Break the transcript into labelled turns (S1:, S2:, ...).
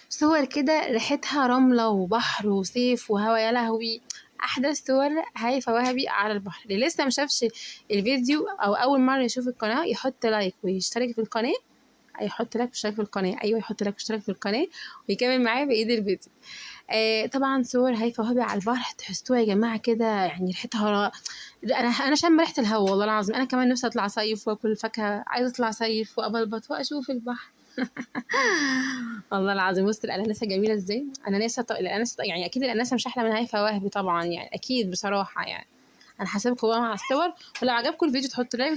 S1: صور كده ريحتها رملة وبحر وصيف وهوا، يا لهوي. احدث صور هيفاء وهبي على البحر. اللي لسه مشافش الفيديو او اول مرة يشوف القناة يحط لايك ويشترك في القناة. يحط لايك واشتراك في القناة، ايوه يحط لايك واشتراك في القناة ويكمل معايا بقية الفيديو. طبعا صور هيفاء وهبي على البحر تحسوها يا جماعة كده، يعني ريحتها انا شم ريحة الهوا والله العظيم. انا كمان نفسي اطلع صيف واكل فاكهة، عايزة اطلع صيف وابلبط واشوف البحر. والله العظيم وسط الاناناسه جميله ازاي. الاناناسه يعني اكيد الاناناسه مش احلى من هيفاء وهبي طبعا، يعني اكيد بصراحه يعني. انا حاسبكم بقى مع الصور، ولو عجبكم الفيديو تحطوا لايك